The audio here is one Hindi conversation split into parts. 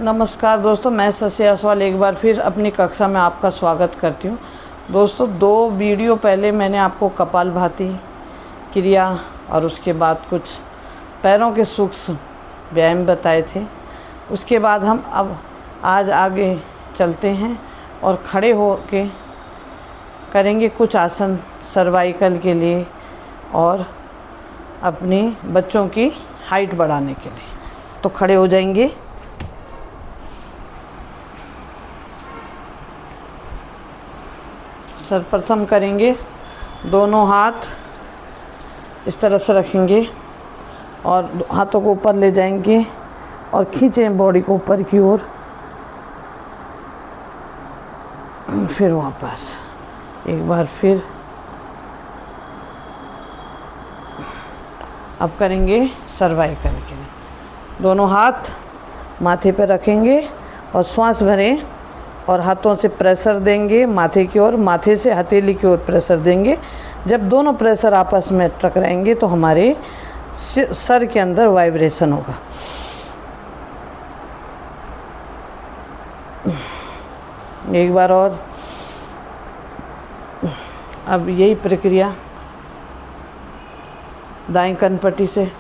नमस्कार दोस्तों, मैं शशि असवाल एक बार फिर अपनी कक्षा में आपका स्वागत करती हूँ। दोस्तों, 2 वीडियो पहले मैंने आपको कपालभाति क्रिया और उसके बाद कुछ पैरों के सूक्ष्म व्यायाम बताए थे। उसके बाद हम अब आज आगे चलते हैं और खड़े हो के करेंगे कुछ आसन सर्वाइकल के लिए और अपनी बच्चों की हाइट बढ़ाने के लिए। तो खड़े हो जाएंगे। सर्वप्रथम करेंगे, दोनों हाथ इस तरह से रखेंगे और हाथों को ऊपर ले जाएंगे और खींचें बॉडी को ऊपर की ओर। फिर वापस एक बार फिर। अब करेंगे सर्वाइकल के लिए। दोनों हाथ माथे पर रखेंगे और श्वास भरें और हाथों से प्रेशर देंगे माथे की ओर, माथे से हथेली की ओर प्रेशर देंगे। जब दोनों प्रेशर आपस में टकराएंगे तो हमारे सर के अंदर वाइब्रेशन होगा। एक बार और। अब यही प्रक्रिया दाएं कनपट्टी से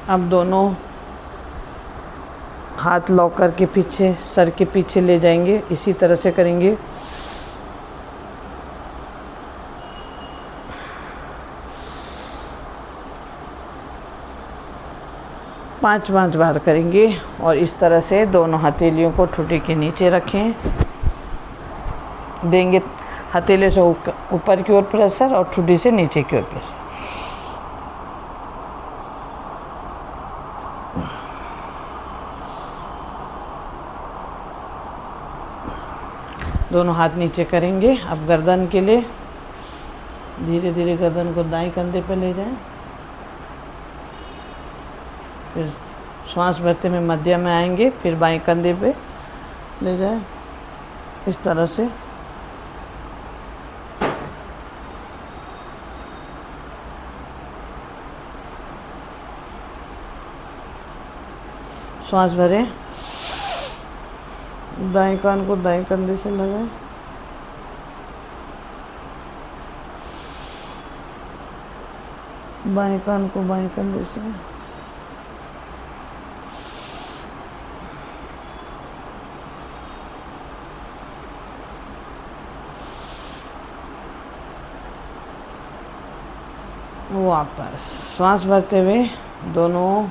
अब दोनों हाथ लॉक करके पीछे सर के पीछे ले जाएंगे। इसी तरह से करेंगे। पाँच बार करेंगे और इस तरह से दोनों हथेलियों को ठुड्डी के नीचे रखें। देंगे हथेली से ऊपर की ओर प्रेशर और ठुड्डी से नीचे की ओर प्रेशर। दोनों हाथ नीचे करेंगे। अब गर्दन के लिए धीरे धीरे गर्दन को दाएं कंधे पर ले जाएं। फिर श्वास भरते में मध्य में आएंगे, फिर बाएं कंधे पे ले जाएं इस तरह से। श्वास भरें, दाएं कान को दाएं कंधे से लगाएं। बाएं कान को बाएं कंधे से। वापस श्वास भरते हुए दोनों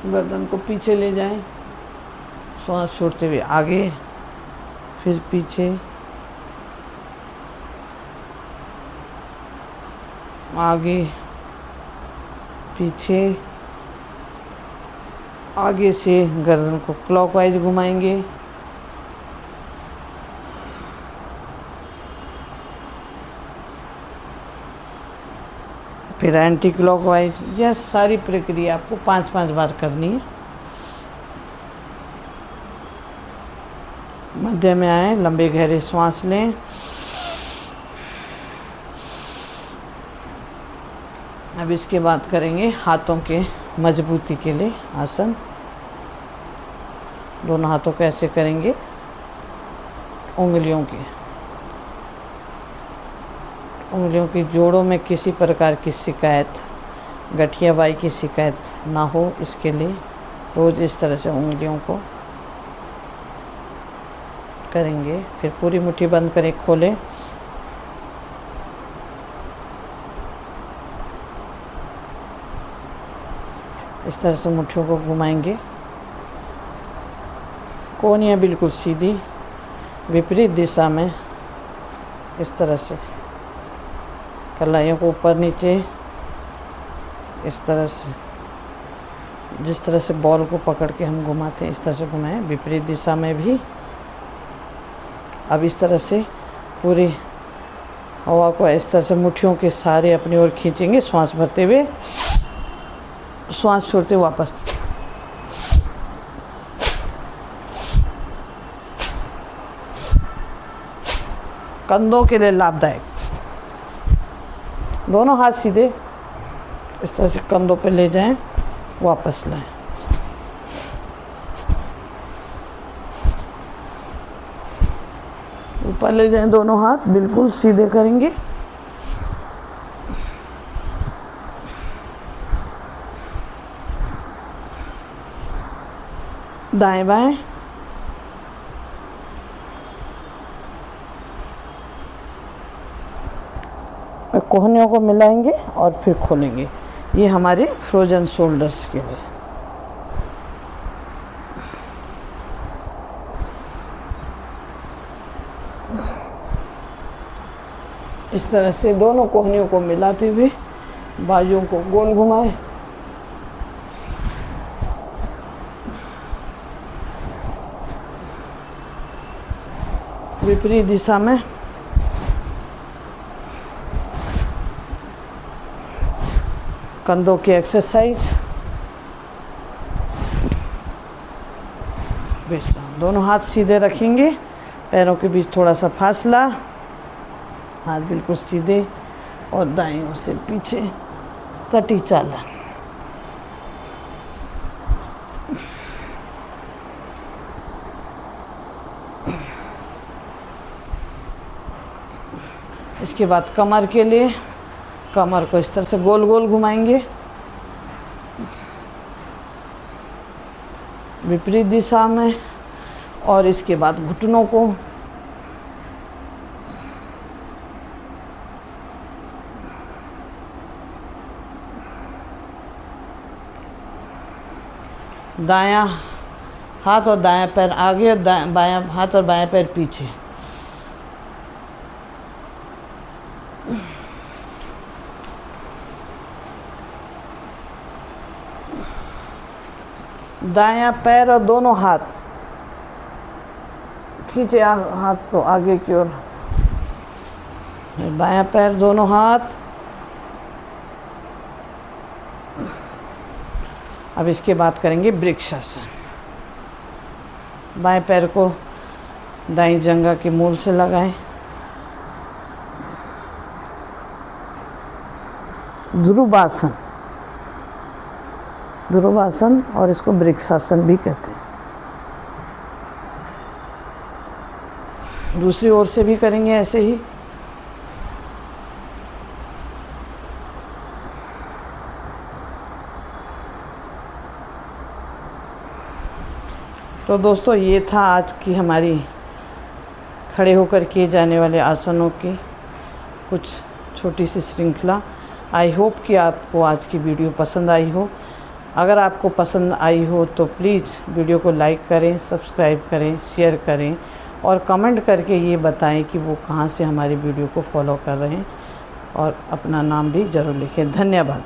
गर्दन को पीछे ले जाएं। श्वास छोड़ते हुए आगे, फिर पीछे, आगे, पीछे। आगे से गर्दन को क्लॉकवाइज घुमाएंगे। फिर एंटी क्लॉकवाइज। यह सारी प्रक्रिया आपको 5 बार करनी है। मध्य में आए, लंबे गहरे श्वास लें। अब इसके बाद करेंगे हाथों के मजबूती के लिए आसन। दोनों हाथों को ऐसे करेंगे, उंगलियों की जोड़ों में किसी प्रकार की शिकायत, गठियाबाई की शिकायत ना हो, इसके लिए रोज़ इस तरह से उंगलियों को करेंगे। फिर पूरी मुट्ठी बंद करें, खोलें। इस तरह से मुट्ठियों को घुमाएंगे। कोहनियाँ बिल्कुल सीधी, विपरीत दिशा में इस तरह से। कलाइयों को ऊपर नीचे इस तरह से, जिस तरह से बॉल को पकड़ के हम घुमाते हैं इस तरह से घुमाएं, विपरीत दिशा में भी। अब इस तरह से पूरी हवा को इस तरह से मुट्ठियों के सारे अपनी ओर खींचेंगे श्वास भरते हुए। श्वास छोड़ते वापस। कंधों के लिए लाभदायक। दोनों हाथ सीधे इस तरह से कंधों पे ले जाएं, वापस लाएं। ऊपर ले जाएं, दोनों हाथ बिल्कुल सीधे करेंगे। दाएं बाएं। कोहनियों को मिलाएंगे और फिर खोलेंगे। ये हमारे फ्रोजन शोल्डर्स के लिए। इस तरह से दोनों कोहनियों को मिलाते हुए बाजुओं को गोल घुमाएं। विपरीत दिशा में कंधों की एक्सरसाइज। विश्राम। दोनों हाथ सीधे रखेंगे, पैरों के बीच थोड़ा सा फासला, हाथ बिल्कुल सीधे और दाएं ओर से पीछे कटी चालन। इसके बाद कमर के लिए कमर को इस तरह से गोल गोल घुमाएंगे, विपरीत दिशा में। और इसके बाद घुटनों को दायां हाथ और दायां पैर आगे और बायां हाथ और बायां पैर पीछे। दायां पैर और दोनों हाथ खींचे हाथ को आगे की ओर। बायां पैर, दोनों हाथ। अब इसके बाद करेंगे वृक्षासन। बाएं पैर को दाईं जंघा के मूल से लगाएं। ध्रुवासन, ध्रुवासन और इसको वृक्षासन भी कहते हैं। दूसरी ओर से भी करेंगे ऐसे ही। तो दोस्तों, ये था आज की हमारी खड़े होकर किए जाने वाले आसनों की कुछ छोटी सी श्रृंखला। आई होप कि आपको आज की वीडियो पसंद आई हो। अगर आपको पसंद आई हो तो प्लीज़ वीडियो को लाइक करें, सब्सक्राइब करें, शेयर करें और कमेंट करके ये बताएं कि वो कहाँ से हमारी वीडियो को फॉलो कर रहे हैं, और अपना नाम भी ज़रूर लिखें। धन्यवाद।